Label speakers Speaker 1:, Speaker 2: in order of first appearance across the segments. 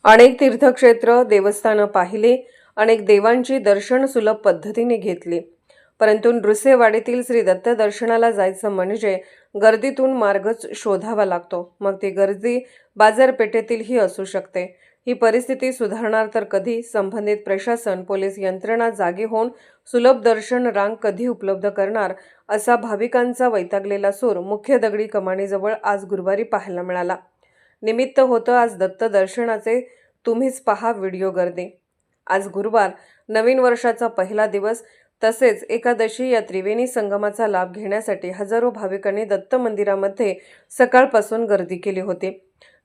Speaker 1: अनेक तीर्थक्षेत्र देवस्थानं पाहिली, अनेक देवांची दर्शन सुलभ पद्धतीने घेतली, परंतु नृसिंहवाडीतील श्री दत्त दर्शनाला जायचं म्हणजे गर्दीतून मार्गच शोधावा लागतो। मग ती गर्दी बाजारपेठेतीलही असू शकते। ही परिस्थिती सुधारणार तर कधी? संबंधित प्रशासन, पोलीस यंत्रणा जागी होऊन सुलभ दर्शन रांग कधी उपलब्ध करणार, असा भाविकांचा वैतागलेला सूर मुख्य दगडी कमानीजवळ आज गुरुवारी पाहायला मिळाला। निमित्त होतं आज दत्त दर्शनाचे। तुम्हीच पहा व्हिडिओ गर्दी। आज गुरुवार, नवीन वर्षाचा पहिला दिवस, तसेच एकादशी या त्रिवेणी संगमाचा लाभ घेण्यासाठी हजारो भाविकांनी दत्त मंदिरामध्ये सकाळपासून गर्दी केली होती।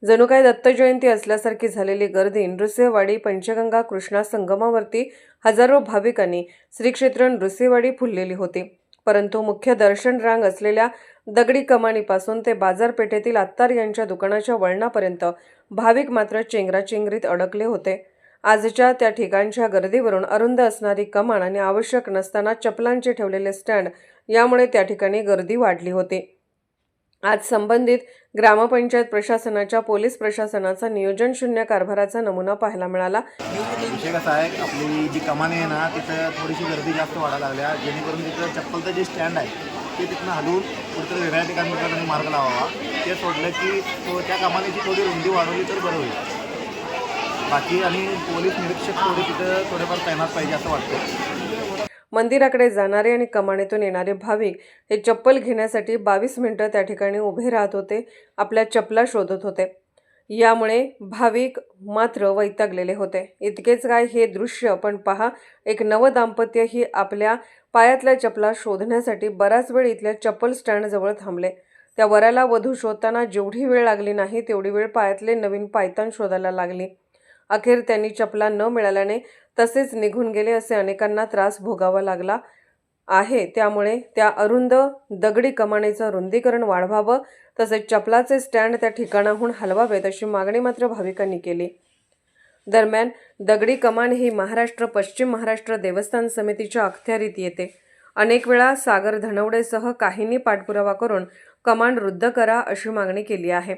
Speaker 1: जणू काय दत्त जयंती असल्यासारखी झालेली गर्दी नृसिंहवाडी पंचगंगा कृष्णा संगमावरती हजारो भाविकांनी श्री क्षेत्र नृसिंहवाडी फुललेली होती। परंतु मुख्य दर्शन रांग असलेल्या दगडी कमानीपासून ते बाजारपेठेतील आत्तार यांच्या दुकानाच्या वळणापर्यंत भाविक मात्र चेंगराचेंगरीत अडकले होते। आजच्या त्या ठिकाणच्या गर्दीवरून अरुंद असणारी कमान आणि आवश्यक नसताना चपलांचे ठेवलेले स्टँड यामुळे त्या ठिकाणी गर्दी वाढली होती। आज संबंधित ग्रामपंचायत प्रशासनाच्या, पोलीस प्रशासनाचा नियोजन शून्य कारभाराचा नमुना पाहायला मिळाला।
Speaker 2: विषय कसा आहे, आपली जी कमानी आहे ना, तिथं थोडीशी गर्दी जास्त वाढायला लागल्या, जेणेकरून तिथं चप्पलचं जे स्टँड आहे ते तिथनं हलवून कुठेतरी वेगळ्या ठिकाणी मार्ग लावावा। ते सोडलं की त्या कमानीची थोडी रुंदी वाढवली तर बरं होईल। बाकी आणि पोलीस निरीक्षक तिथं थोडेफार तैनात पाहिजे असं वाटतं।
Speaker 1: मंदिराकडे जाणारे आणि कमानीतून येणारे भाविक हे चप्पल घेण्यासाठी 22 मिनिटं त्या ठिकाणी उभे राहत होते, आपल्या चपला शोधत होते। यामुळे भाविक मात्र वैतागलेले होते। इतकेच काय, हे दृश्य पण पहा, एक नव दाम्पत्य ही आपल्या पायातल्या चपला शोधण्यासाठी बराच वेळ इथल्या चप्पल स्टँडजवळ थांबले। त्या वराला वधू शोधताना जेवढी वेळ लागली नाही तेवढी वेळ पायातले नवीन पायतान शोधायला लागली। अखेर त्यांनी चपला न मिळाल्याने तसेच निघून गेले। असे अनेकांना त्रास भोगावा लागला आहे। त्यामुळे त्या अरुंद दगडी कमानीचं रुंदीकरण वाढवावं, तसेच चपलाचे स्टँड त्या ठिकाणाहून हलवावेत अशी मागणी मात्र भाविकांनी केली। दरम्यान दगडी कमान ही महाराष्ट्र पश्चिम महाराष्ट्र देवस्थान समितीच्या अखत्यारीत येते। अनेक वेळा सागर धनवडेसह काहींनी पाठपुरावा करून कमान रद्द करा अशी मागणी केली आहे।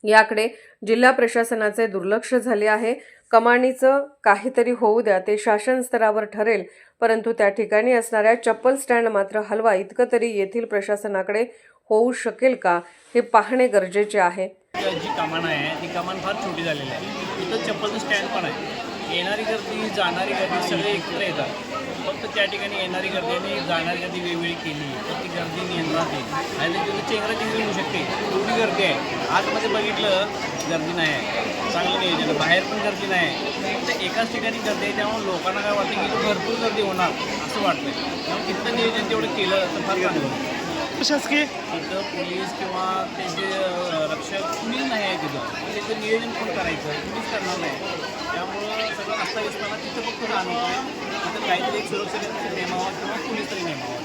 Speaker 1: याकडे जिल्हा प्रशासनाचे दुर्लक्ष झाले आहे। कमानीचं काहीतरी होऊ द्या, ते शासन स्तरावर ठरेल, परंतु त्या ठिकाणी असणाऱ्या चप्पल स्टँड मात्र हलवा, इतकं तरी येथील प्रशासनाकडे होऊ शकेल का, हे पाहणे गरजेचे आहे।
Speaker 3: जी कमान आहे ती कमान फार छोटी झालेली आहे। इथं चप्पलचं स्टँड पण आहे। येणारी गर्दी जाणारी गर्दी सगळे एकत्र येतात। फक्त त्या ठिकाणी येणारी गर्दी आणि जाणारी गर्दी वेगवेगळी केली तर ती गर्दी नियंत्रणात येईल आणि तिथे चेंगराचेंगरी होऊ शकते। एवढी गर्दी आहे, आतमध्ये बघितलं गर्दी नाही आहे, चांगलं नियोजन आहे। बाहेर पण गर्दी नाही आहे, तर एकाच ठिकाणी गर्दी आहे, त्यामुळे लोकांना काय वाटतं की भरपूर गर्दी होणार असं वाटतं। त्यामुळे तिथलं नियोजन तेवढं केलं तर फार चांगलं होतं।
Speaker 4: प्रशासकीय
Speaker 3: तिथं पोलीस किंवा त्याचे रक्षक कुणीच नाही आहे तिथं, त्याचं नियोजन पण करायचं कुणीच करणार नाही। त्यामुळं सगळं अस्ताव्यस्ताना तिथं फक्त जाणवतं तिथं काहीतरी एक सुरक्षित नेमावा किंवा पोलीस तरी नेमावा।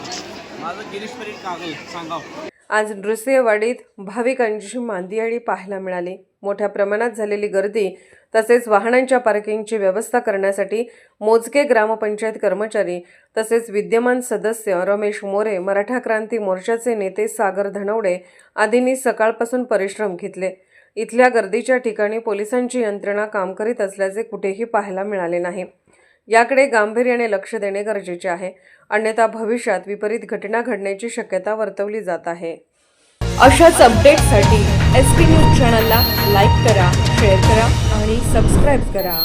Speaker 3: माझं गिरीश परीट कागल सांगावं।
Speaker 1: आज नृसिंहवाडीत भाविकांची मांदियाळी पाहायला मिळाली। मोठ्या प्रमाणात झालेली गर्दी तसेच वाहनांच्या पार्किंगची व्यवस्था करण्यासाठी मोजके ग्रामपंचायत कर्मचारी तसेच विद्यमान सदस्य रमेश मोरे, मराठा क्रांती मोर्चाचे नेते सागर धनवडे आदींनी सकाळपासून परिश्रम घेतले। इथल्या गर्दीच्या ठिकाणी पोलिसांची यंत्रणा काम करीत असल्याचे कुठेही पाहायला मिळाले नाही। याकडे गांभीर्याने लक्ष देणे गरजेचे आहे, अन्यथा भविष्यात विपरीत घटना घडण्याची शक्यता वर्तवली जात आहे।
Speaker 5: अशाच अपडेट्ससाठी SP न्यूज चॅनलला लाईक करा, शेअर करा आणि सबस्क्राईब करा।